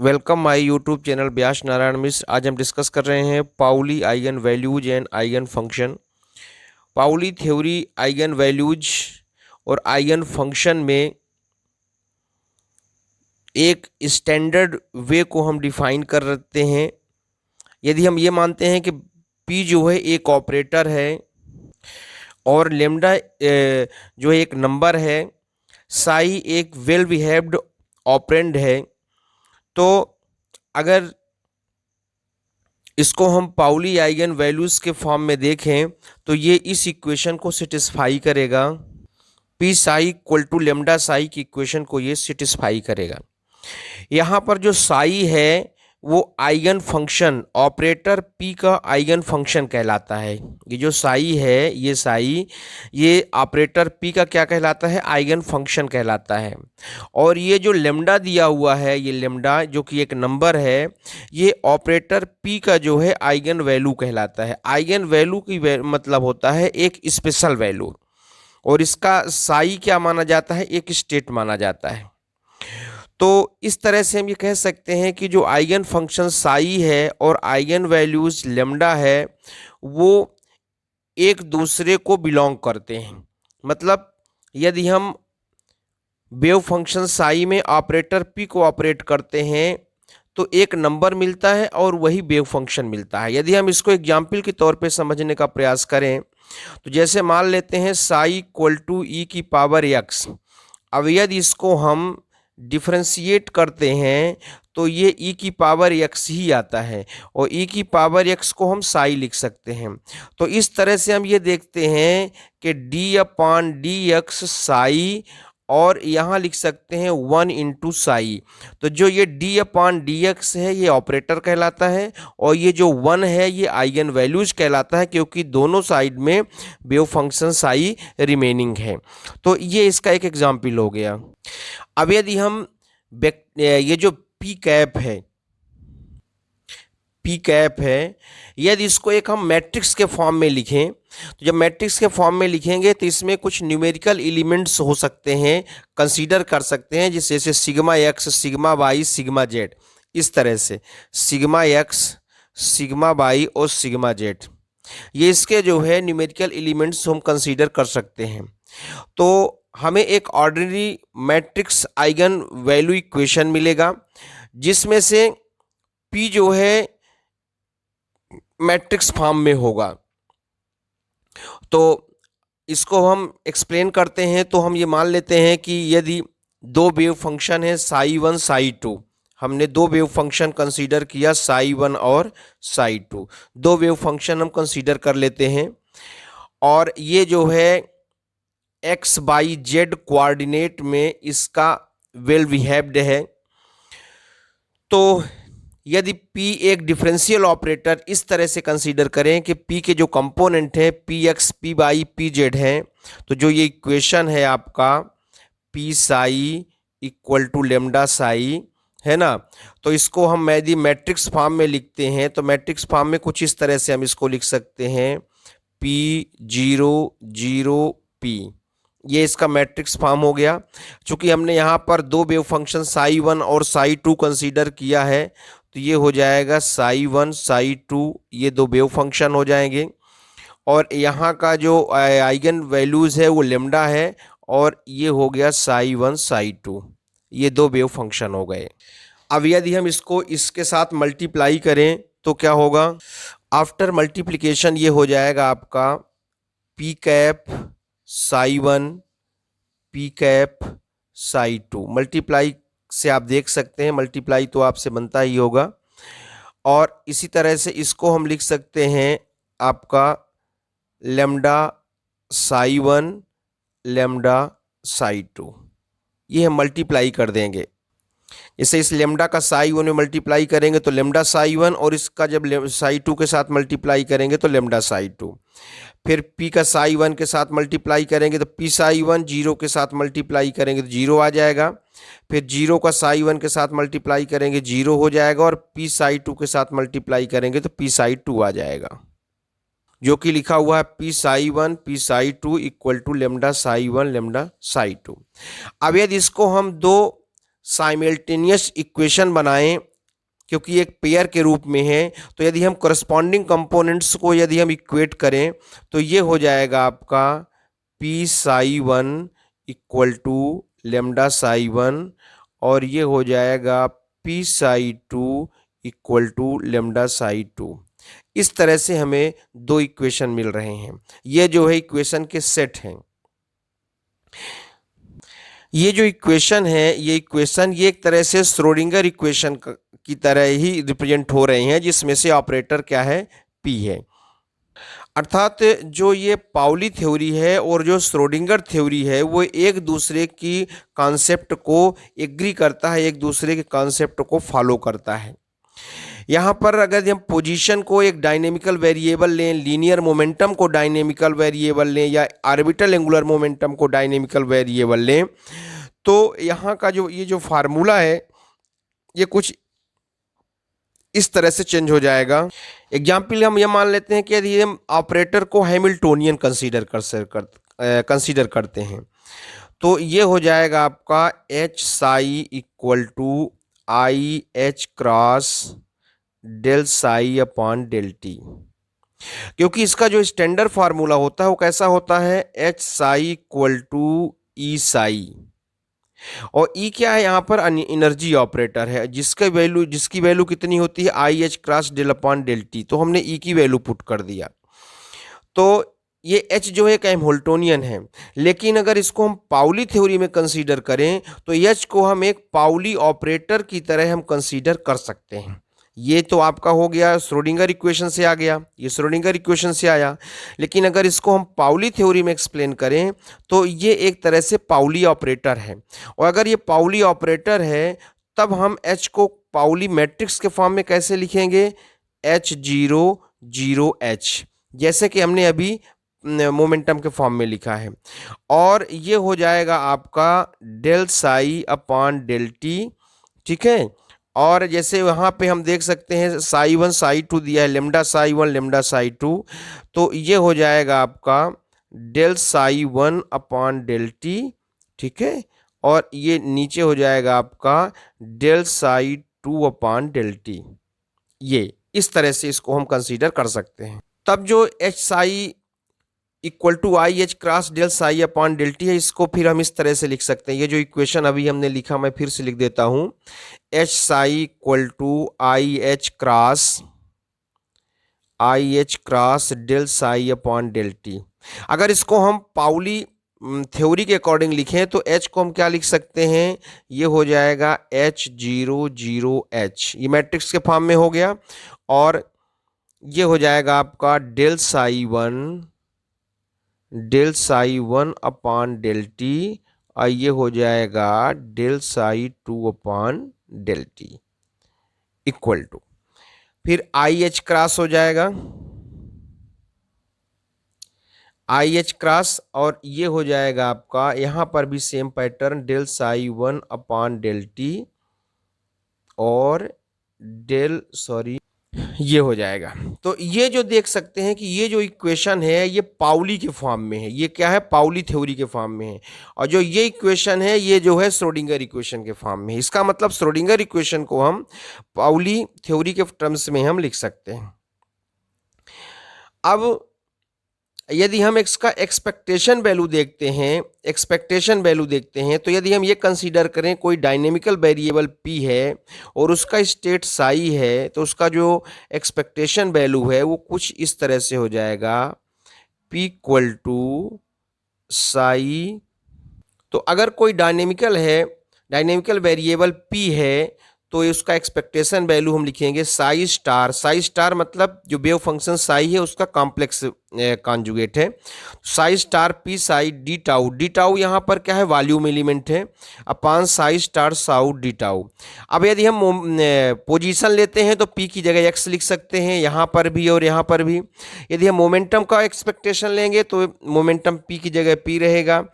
Welcome my YouTube channel Vyas Narayan Mishra. आज हम discuss कर रहे हैं Pauli eigen values and eigen function. Pauli theory eigen values और आइगन फंक्शन में एक स्टैंडर्ड वे को हम डिफाइन कर रखते हैं। यदि हम ये मानते हैं कि पी जो है एक ऑपरेटर है और लेमडा जो है एक नंबर है, साई एक वेल बिहेव्ड ऑपरेंड है, तो अगर इसको हम पाउली आइगन वैल्यूज के फॉर्म में देखें तो ये इस इक्वेशन को सेटिस्फाई करेगा। P psi equal to lambda psi की इक्वेशन को ये सेटिस्फाई करेगा। यहाँ पर जो साई है वो आइगन फंक्शन ऑपरेटर पी का आइगन फंक्शन कहलाता है। ये जो साई है, ये साई, ये ऑपरेटर पी का क्या कहलाता है? आइगन फंक्शन कहलाता है। और ये जो लेमडा दिया हुआ है, ये लेमडा जो कि एक नंबर है, ये ऑपरेटर पी का जो है आइगन वैल्यू कहलाता है। आइगन वैल्यू की मतलब होता है एक स्पेशल वैल्यू, और इसका साई क्या माना जाता है? एक स्टेट माना जाता है। तो इस तरह से हम ये कह सकते हैं कि जो आइगन फंक्शन साई है और आइगन वैल्यूज लेमडा है, वो एक दूसरे को बिलोंग करते हैं। मतलब यदि हम वेव फंक्शन साई में ऑपरेटर पी को ऑपरेट करते हैं तो एक नंबर मिलता है और वही वेव फंक्शन मिलता है। यदि हम इसको एग्जाम्पल के तौर पे समझने का प्रयास करें तो जैसे मान लेते हैं साई इक्वल टू ई की पावर एक्स। अब यदि इसको हम डिफ्रेंशिएट करते हैं तो ये e की पावर x ही आता है, और e की पावर x को हम साई लिख सकते हैं। तो इस तरह से हम ये देखते हैं कि d अपान डी एक्स साई, और यहाँ लिख सकते हैं 1 इंटू साई। तो जो ये d अपान डी एक्स है ये ऑपरेटर कहलाता है, और ये जो 1 है ये आइगन वैल्यूज कहलाता है, क्योंकि दोनों साइड में वेव फंक्शन साई रिमेनिंग है। तो ये इसका एक एग्जाम्पल हो गया। अब यदि हम ये जो पी कैप है, यदि इसको एक हम मैट्रिक्स के फॉर्म में लिखें तो जब मैट्रिक्स के फॉर्म में लिखेंगे तो इसमें कुछ न्यूमेरिकल एलिमेंट्स हो सकते हैं, कंसीडर कर सकते हैं, जैसे sigma x, sigma y, sigma z. इस तरह से सिग्मा एक्स, सिग्मा वाई और सिग्मा जेड, ये इसके जो है न्यूमेरिकल एलिमेंट्स हम कंसीडर कर सकते हैं। तो हमें एक ordinary matrix eigen value equation मिलेगा जिसमें से P जो है मैट्रिक्स फॉर्म में होगा। तो इसको हम एक्सप्लेन करते हैं। तो हम ये मान लेते हैं कि यदि दो वेव फंक्शन है साई 1 साई 2, हमने दो वेव फंक्शन कंसीडर किया साई 1 और साई 2, दो वेव फंक्शन हम कंसीडर कर लेते हैं, और ये जो है एक्स बाई जेड कोऑर्डिनेट में इसका वेल बिहेव्ड है। तो यदि P एक डिफरेंशियल ऑपरेटर इस तरह से कंसीडर करें कि P के जो कंपोनेंट है P x, P y, P z है, तो जो ये इक्वेशन है आपका P psi equal to lambda psi है ना, तो इसको हम यदि मैट्रिक्स फॉर्म में लिखते हैं तो मैट्रिक्स फॉर्म में कुछ इस तरह से हम इसको लिख सकते हैं P0 0 P। ये इसका मैट्रिक्स फॉर्म हो गया। चूंकि हमने यहाँ पर दो वेव फंक्शन साई 1 और साई 2 कंसीडर किया है, तो ये हो जाएगा साई 1 साई 2, ये दो वेव फंक्शन हो जाएंगे। और यहाँ का जो आइगन वैल्यूज़ है वो लेमडा है, और ये हो गया साई 1 साई 2, ये दो वेव फंक्शन हो गए। अब यदि हम इसको इसके साथ मल्टीप्लाई करें तो क्या होगा? आफ्टर मल्टीप्लिकेशन ये हो जाएगा आपका P cap Sai 1 P cap Sai 2। Multiply से आप देख सकते हैं, मल्टीप्लाई तो आपसे बनता ही होगा। और इसी तरह से इसको हम लिख सकते हैं आपका लेमडा साई 1 लेमडा साई 2, ये हम मल्टीप्लाई कर देंगे। जैसे इस लेमडा का साई 1 में मल्टीप्लाई करेंगे तो लेमडा साई 1, और इसका जब साई 2 के साथ मल्टीप्लाई करेंगे तो लेमडा साई 2। फिर P का साई 1 के साथ मल्टीप्लाई करेंगे तो P साई 1, 0 के साथ मल्टीप्लाई करेंगे तो 0 आ जाएगा। फिर 0 का साई 1 के साथ मल्टीप्लाई करेंगे 0 हो जाएगा, और P साई 2 के साथ मल्टीप्लाई करेंगे तो P साई 2 आ जाएगा, जो कि लिखा हुआ है P psi 1 P psi 2 equal to lambda psi 1 lambda psi 2। अब यदि इसको हम दो साइमल्टेनियस इक्वेशन बनाएं क्योंकि एक पेयर के रूप में है। तो यदि हम करस्पॉन्डिंग कंपोनेंट्स को यदि हम इक्वेट करें तो ये हो जाएगा आपका P psi one equal to lambda psi one, और ये हो जाएगा P psi two equal to lambda psi two. इस तरह से हमें दो इक्वेशन मिल रहे हैं। ये जो है इक्वेशन के सेट हैं। ये जो इक्वेशन है, ये इक्वेशन ये एक तरह से श्रोडिंगर इक्वेशन की तरह ही रिप्रेजेंट हो रहे हैं, जिसमें से ऑपरेटर क्या है, पी है। अर्थात जो ये पाउली थ्योरी है और जो श्रोडिंगर थ्योरी है वो एक दूसरे की कॉन्सेप्ट को एग्री करता है, एक दूसरे के कॉन्सेप्ट को फॉलो करता है। यहाँ पर अगर हम पोजीशन को एक डायनेमिकल वेरिएबल लें, लीनियर मोमेंटम को डायनेमिकल वेरिएबल लें, या ऑर्बिटल एंगुलर मोमेंटम को डायनेमिकल वेरिएबल लें, तो यहाँ का जो ये जो फार्मूला है ये कुछ इस तरह से चेंज हो जाएगा। एग्जाम्पल हम ये मान लेते हैं कि यदि हम ऑपरेटर को हैमिल्टोनियन कंसीडर करते हैं तो ये हो जाएगा आपका H psi equal to i h cross del psi upon del t. क्योंकि इसका जो स्टैंडर्ड फार्मूला होता है वो कैसा होता है, एच साई इक्वल टू ई साई, और ई क्या है, यहाँ पर एनर्जी ऑपरेटर है जिसकी वैल्यू कितनी होती है, i h cross del upon del t. तो हमने ई की वैल्यू पुट कर दिया। तो ये एच जो है एक हैमिल्टोनियन है, लेकिन अगर इसको हम पाउली थ्योरी में कंसीडर करें तो एच को हम एक पाउली ऑपरेटर की तरह हम कंसीडर कर सकते हैं। ये तो आपका हो गया श्रोडिंगर इक्वेशन से आ गया, ये श्रोडिंगर इक्वेशन से आया। लेकिन अगर इसको हम पाउली थ्योरी में एक्सप्लेन करें तो ये एक तरह से पाउली ऑपरेटर है, और अगर ये पाउली ऑपरेटर है तब हम एच को पाउली मैट्रिक्स के फॉर्म में कैसे लिखेंगे, एच जीरो जीरो एच, जैसे कि हमने अभी मोमेंटम के फॉर्म में लिखा है। और ये हो जाएगा आपका del psi upon del t, ठीक है। और जैसे वहाँ पे हम देख सकते हैं साई वन साई टू दिया है, lambda psi one lambda psi two, तो ये हो जाएगा आपका del psi one upon del t, ठीक है। और ये नीचे हो जाएगा आपका del psi two upon del t. ये इस तरह से इसको हम कंसीडर कर सकते हैं। तब जो H psi equal to i h cross del psi upon del t है, इसको फिर हम इस तरह से लिख सकते हैं। ये जो इक्वेशन अभी हमने लिखा मैं फिर से लिख देता हूँ, H psi equal to i h cross del psi upon del t. अगर इसको हम पाउली थ्योरी के अकॉर्डिंग लिखें तो एच को हम क्या लिख सकते हैं, ये हो जाएगा एच जीरो जीरो एच, ये मैट्रिक्स के फॉर्म में हो गया। और ये हो जाएगा आपका del psi one upon del t, और ये हो जाएगा del psi two upon del t equal to, फिर आई एच क्रॉस हो जाएगा, आई एच क्रॉस, और ये हो जाएगा आपका यहाँ पर भी same pattern del psi one upon del t, और ये हो जाएगा। तो ये जो देख सकते हैं कि ये जो इक्वेशन है ये पाउली के फॉर्म में है, ये क्या है, पाउली थ्योरी के फॉर्म में है। और जो ये इक्वेशन है ये जो है श्रोडिंगर इक्वेशन के फॉर्म में है। इसका मतलब श्रोडिंगर इक्वेशन को हम पाउली थ्योरी के टर्म्स में हम लिख सकते हैं। अब यदि हम इसका एक्सपेक्टेशन वैल्यू देखते हैं तो यदि हम ये कंसीडर करें कोई डायनेमिकल वेरिएबल p है और उसका स्टेट साई है, तो उसका जो एक्सपेक्टेशन वैल्यू है वो कुछ इस तरह से हो जाएगा, p इक्वल टू साई। तो अगर कोई डायनेमिकल वेरिएबल p है तो उसका एक्सपेक्टेशन वैल्यू हम लिखेंगे साई स्टार मतलब जो वेव फंक्शन साई है उसका कॉम्प्लेक्स कॉन्जुगेट है, Sai star P Sai D tau यहाँ पर क्या है, वॉल्यूम एलिमेंट है, अपान साई स्टार साउ डी टाउ। अब यदि हम पोजीशन लेते हैं तो पी की जगह एक्स लिख सकते हैं यहाँ पर भी और यहाँ पर भी। यदि हम मोमेंटम का एक्सपेक्टेशन लेंगे तो मोमेंटम पी की जगह पी रहेगा,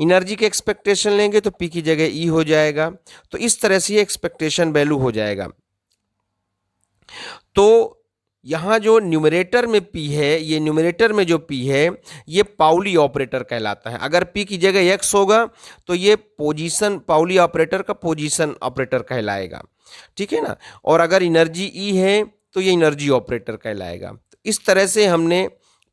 एनर्जी के एक्सपेक्टेशन लेंगे तो पी की जगह ई हो जाएगा। तो इस तरह से ये एक्सपेक्टेशन वैल्यू हो जाएगा। तो यहाँ जो न्यूमरेटर में p है, ये न्यूमरेटर में जो p है ये पाउली ऑपरेटर कहलाता है। अगर p की जगह x होगा तो ये पोजीशन पाउली ऑपरेटर का पोजीशन ऑपरेटर कहलाएगा। ठीक है ना। और अगर एनर्जी ई है तो ये एनर्जी ऑपरेटर कहलाएगा। तो इस तरह से हमने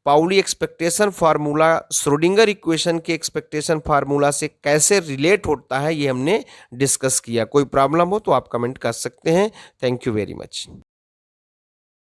Pauli expectation formula Schrodinger equation के एक्सपेक्टेशन फार्मूला से कैसे रिलेट होता है ये हमने डिस्कस किया। कोई प्रॉब्लम हो तो आप कमेंट कर सकते हैं। Thank you very much.